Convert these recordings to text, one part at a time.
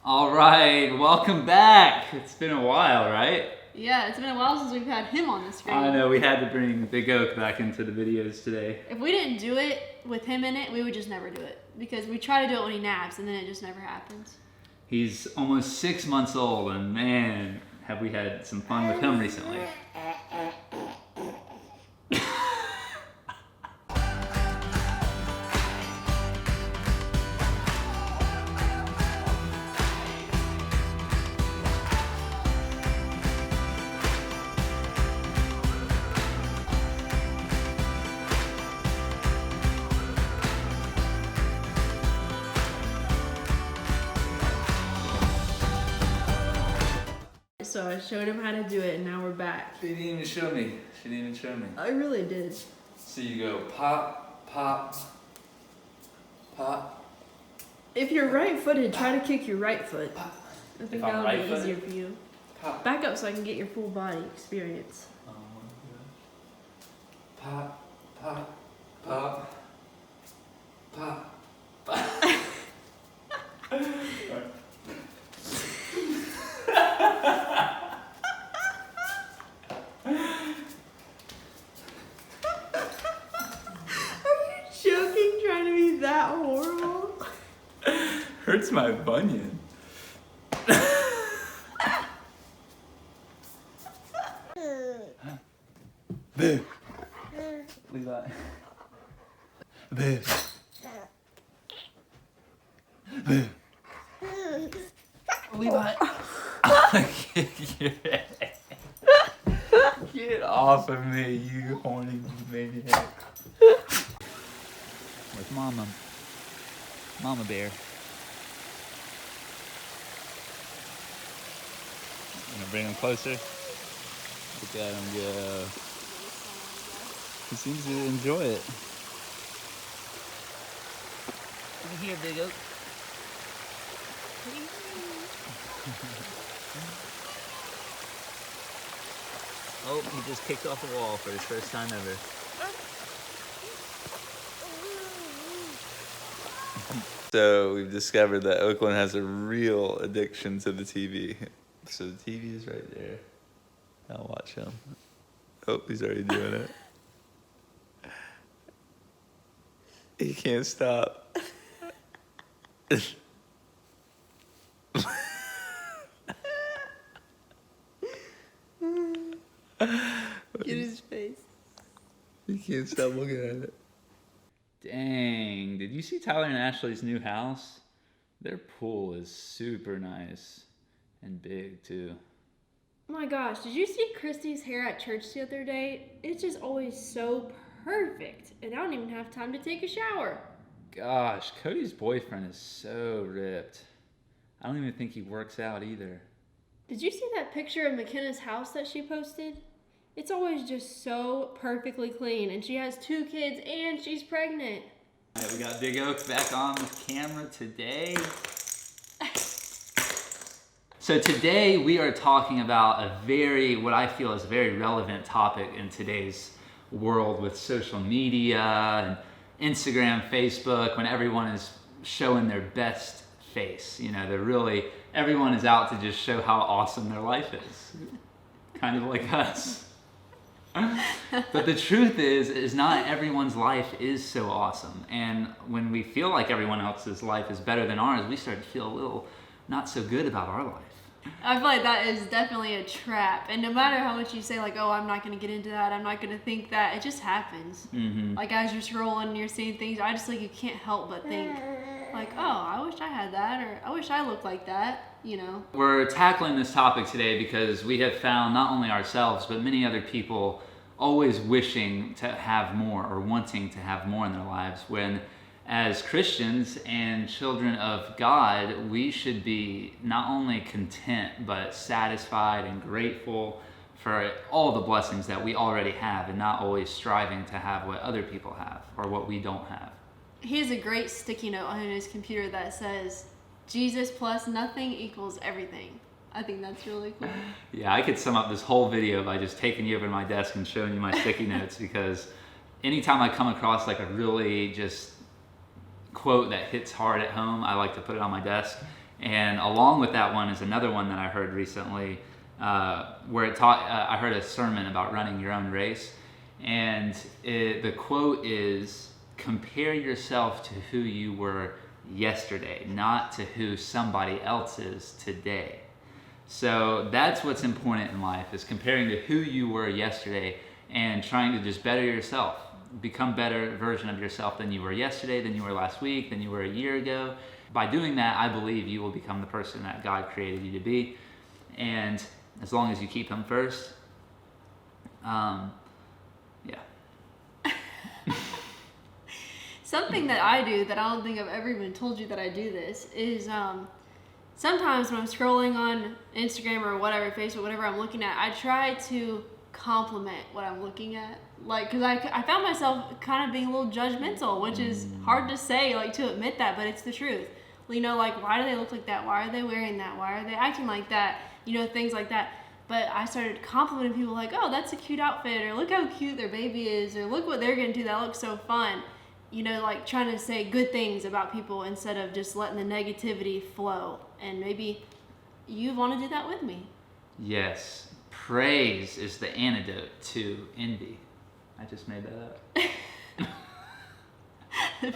All right, welcome back. It's been a while, right? Yeah, it's been a while since we've had him on the screen. I know, we had to bring Big Oak back into the videos today. If we didn't do it with him in it, we would just never do it. Because we try to do it when he naps, and then it just never happens. He's almost 6 months old, and man, have we had some fun with him recently. So I showed him how to do it, and now we're back. She didn't even show me. I really did. So you go pop, pop, pop. If you're right-footed, try to kick your right foot. I think that'll be easier for you. Pop. Back up so I can get your full body experience. Pop, pop, pop, pop. Joking, trying to be that horrible. Hurts my bunion. Boo. Levi. Boo. Boo. Levi. Get off of me, you horny maniac. With Mama Bear. I'm gonna bring him closer. Look at him go. He seems to enjoy it. Come here, Big Oak. Oh, he just kicked off a wall for his first time ever. So we've discovered that Oakland has a real addiction to the TV. So the TV is right there. I'll watch him. Oh, he's already doing it. He can't stop. Get his face. He can't stop looking at it. Dang, did you see Tyler and Ashley's new house? Their pool is super nice and big too. Oh my gosh, did you see Christy's hair at church the other day? It's just always so perfect, and I don't even have time to take a shower. Gosh, Cody's boyfriend is so ripped. I don't even think he works out either. Did you see that picture of McKenna's house that she posted? It's always just so perfectly clean, and she has 2 kids, and she's pregnant. All right, we got Big Oak back on the camera today. So today we are talking about what I feel is a very relevant topic in today's world with social media and Instagram, Facebook, when everyone is showing their best face. You know, everyone is out to just show how awesome their life is. Kind of like us. But the truth is not everyone's life is so awesome. And when we feel like everyone else's life is better than ours, we start to feel a little not so good about our life. I feel like that is definitely a trap. And no matter how much you say, like, oh, I'm not going to get into that, I'm not going to think that, it just happens. Mm-hmm. Like, as you're scrolling and you're seeing things, I just, like, you can't help but think, like, oh, I wish I had that, or I wish I looked like that, you know? We're tackling this topic today because we have found not only ourselves, but many other people always wishing to have more or wanting to have more in their lives, when as Christians and children of God, we should be not only content, but satisfied and grateful for all the blessings that we already have, and not always striving to have what other people have or what we don't have. He has a great sticky note on his computer that says, Jesus plus nothing equals everything. I think that's really cool. Yeah, I could sum up this whole video by just taking you over to my desk and showing you my sticky notes, because anytime I come across like a really just quote that hits hard at home, I like to put it on my desk. And along with that one is another one that I heard recently, where I heard a sermon about running your own race, and the quote is, "Compare yourself to who you were yesterday, not to who somebody else is today." So that's what's important in life, is comparing to who you were yesterday and trying to just better yourself, become a better version of yourself than you were yesterday, than you were last week, than you were a year ago. By doing that, I believe you will become the person that God created you to be. And as long as you keep Him first, yeah. Something that I do that I don't think I've ever even told you that I do this is sometimes when I'm scrolling on Instagram or whatever, Facebook, whatever I'm looking at, I try to compliment what I'm looking at. Like, because I found myself kind of being a little judgmental, which is hard to say, like, to admit that, but it's the truth. You know, like, why do they look like that? Why are they wearing that? Why are they acting like that? You know, things like that. But I started complimenting people like, oh, that's a cute outfit, or look how cute their baby is, or look what they're going to do. That looks so fun. You know, like trying to say good things about people instead of just letting the negativity flow. And maybe you want to do that with me. Yes. Praise is the antidote to envy. I just made that up.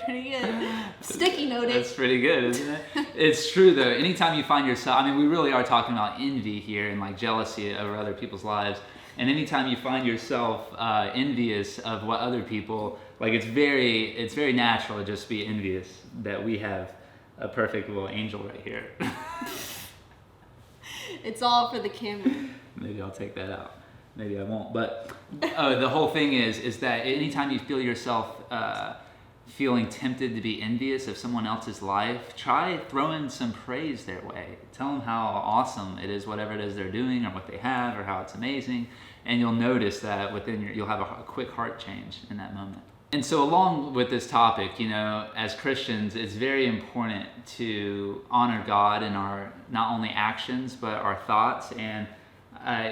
Pretty good. Sticky noted. That's pretty good, isn't it? It's true, though. Anytime you find yourself, I mean, we really are talking about envy here and like jealousy over other people's lives. And anytime you find yourself envious of what other people, like it's very natural to just be envious that we have a perfect little angel right here. It's all for the camera. Maybe I'll take that out. Maybe I won't. But the whole thing is that anytime you feel yourself feeling tempted to be envious of someone else's life, try throwing some praise their way. Tell them how awesome it is, whatever it is they're doing or what they have, or how it's amazing. And you'll notice that you'll have a quick heart change in that moment. And so along with this topic, you know, as Christians, it's very important to honor God in our not only actions, but our thoughts. And,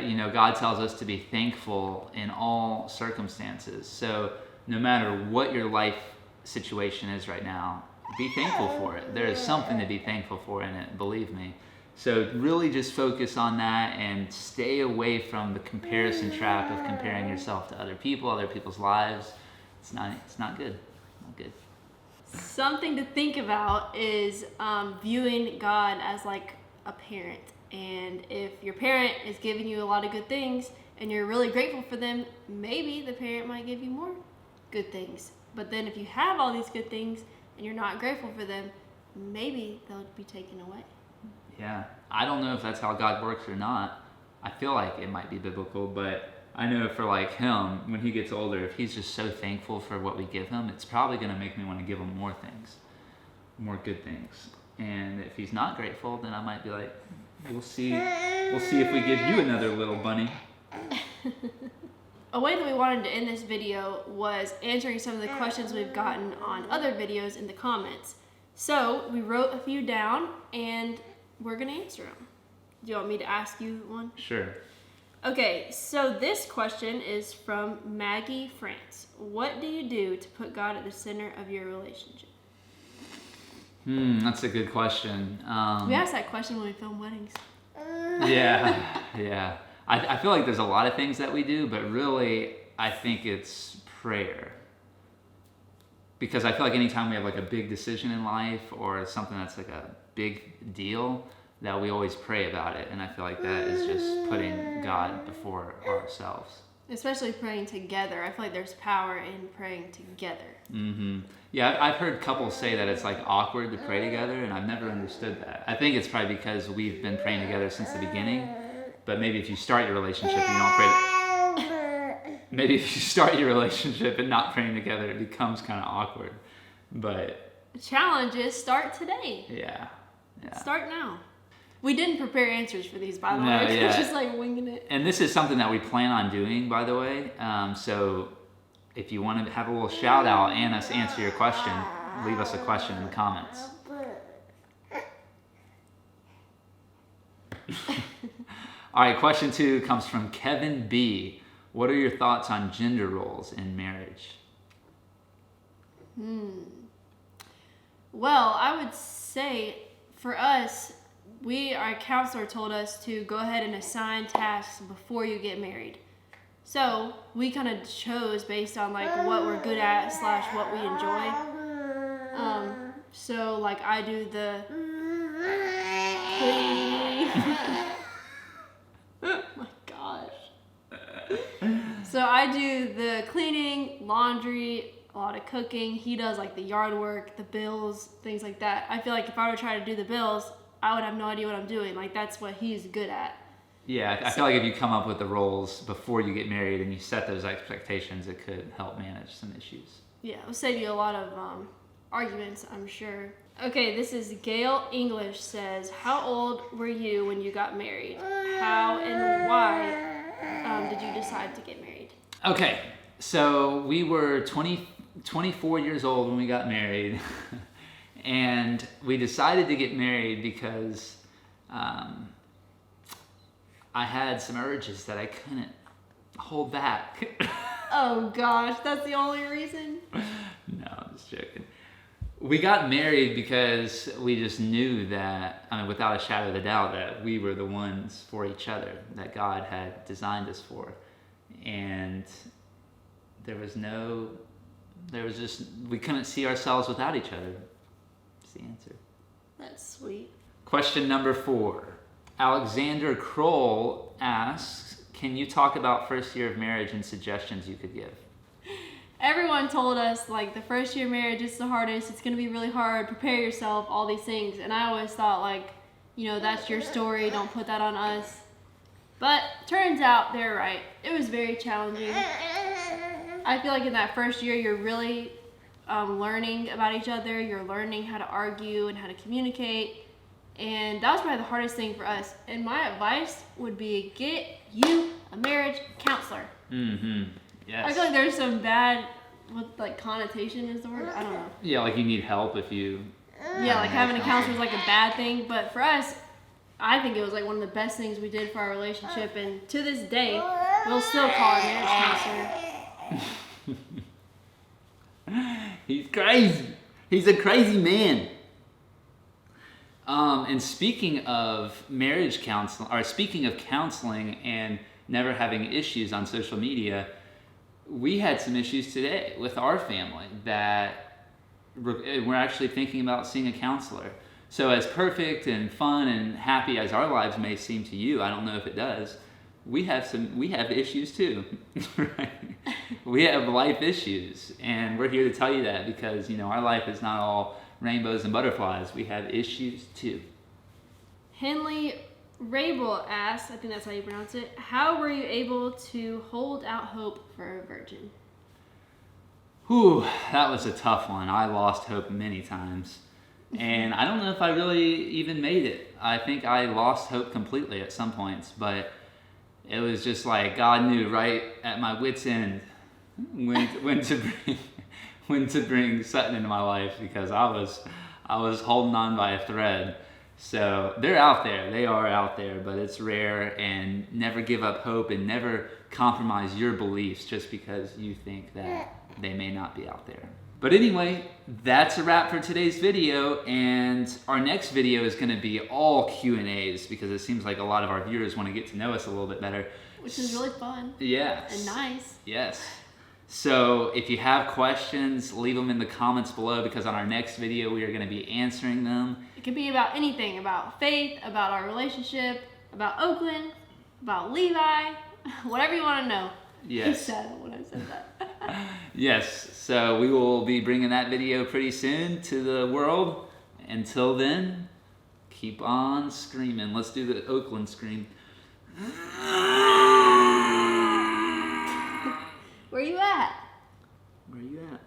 you know, God tells us to be thankful in all circumstances. So no matter what your life situation is right now, be thankful for it. There is something to be thankful for in it, believe me. So really just focus on that and stay away from the comparison trap of comparing yourself to other people, other people's lives. It's not good. Not good. Something to think about is viewing God as like a parent. And if your parent is giving you a lot of good things and you're really grateful for them, maybe the parent might give you more good things. But then if you have all these good things and you're not grateful for them, maybe they'll be taken away. Yeah, I don't know if that's how God works or not. I feel like it might be biblical, but I know for like him, when he gets older, if he's just so thankful for what we give him, it's probably going to make me want to give him more things, more good things. And if he's not grateful, then I might be like, we'll see if we give you another little bunny. A way that we wanted to end this video was answering some of the questions we've gotten on other videos in the comments. So we wrote a few down and we're going to answer them. Do you want me to ask you one? Sure. Okay, so this question is from Maggie France. What do you do to put God at the center of your relationship? That's a good question. We ask that question when we film weddings. Yeah. I feel like there's a lot of things that we do, but really, I think it's prayer. Because I feel like anytime we have like a big decision in life or something that's like a big deal, that we always pray about it. And I feel like that is just putting God before ourselves. Especially praying together. I feel like there's power in praying together. Mm-hmm. Yeah, I've heard couples say that it's like awkward to pray together, and I've never understood that. I think it's probably because we've been praying together since the beginning. But maybe if you start your relationship and you don't pray, maybe if you start your relationship and not praying together, it becomes kind of awkward. But the challenge is start today. Yeah. Start now. We didn't prepare answers for these, by the way. Yeah. We're just like winging it. And this is something that we plan on doing, by the way. So if you want to have a little shout out and us answer your question, leave us a question in the comments. All right, question 2 comes from Kevin B. What are your thoughts on gender roles in marriage? Well, I would say for us, our counselor told us to go ahead and assign tasks before you get married. So we kind of chose based on like what we're good at / what we enjoy. So like I do the cleaning. Oh my gosh. So I do the cleaning, laundry, a lot of cooking. He does like the yard work, the bills, things like that. I feel like if I were to try to do the bills, I would have no idea what I'm doing. Like that's what he's good at. Yeah, I feel like if you come up with the roles before you get married and you set those expectations, it could help manage some issues. Yeah, it'll save you a lot of arguments, I'm sure. Okay, this is Gail English says, how old were you when you got married? How and why did you decide to get married? Okay, so we were 24 years old when we got married. And we decided to get married because I had some urges that I couldn't hold back. Oh gosh, that's the only reason? No, I'm just joking. We got married because we just knew that, without a shadow of a doubt, that we were the ones for each other, that God had designed us for. And we couldn't see ourselves without each other. That's the answer. That's sweet. Question number 4. Alexander Kroll asks, can you talk about first year of marriage and suggestions you could give? Everyone told us like the first year of marriage is the hardest, it's going to be really hard, prepare yourself, all these things. And I always thought like, that's your story, don't put that on us. But turns out they're right. It was very challenging. I feel like in that first year you're really learning about each other, you're learning how to argue and how to communicate. And that was probably the hardest thing for us. And my advice would be get you a marriage counselor. Mm-hmm. Yes. I feel like there's some bad, connotation is the word? I don't know. Yeah, like you need help if you... Yeah, like having a counselor is like a bad thing. But for us, I think it was like one of the best things we did for our relationship. And to this day, we'll still call our marriage counselor. He's crazy. He's a crazy man. And speaking of marriage counseling, or speaking of counseling and never having issues on social media, we had some issues today with our family that we're actually thinking about seeing a counselor. So as perfect and fun and happy as our lives may seem to you, I don't know if it does, we have issues too, right? We have life issues, and we're here to tell you that because, our life is not all rainbows and butterflies. We have issues too. Henley Rabel asks, I think that's how you pronounce it, how were you able to hold out hope for a virgin? Whew, that was a tough one. I lost hope many times. And I don't know if I really even made it. I think I lost hope completely at some points, but it was just like God knew right at my wit's end when to bring Sutton into my life, because I was holding on by a thread. So they're out there. They are out there, but it's rare. And never give up hope and never compromise your beliefs just because you think that they may not be out there. But anyway, that's a wrap for today's video. And our next video is going to be all Q&As because it seems like a lot of our viewers want to get to know us a little bit better. Which is really fun. Yes. And nice. Yes. So if you have questions, leave them in the comments below because on our next video, we are going to be answering them. It could be about anything, about faith, about our relationship, about Oakland, about Levi, whatever you want to know. Yes. He said when I said that. Yes. So we will be bringing that video pretty soon to the world. Until then, keep on screaming. Let's do the Oakland scream. Where you at? Where you at?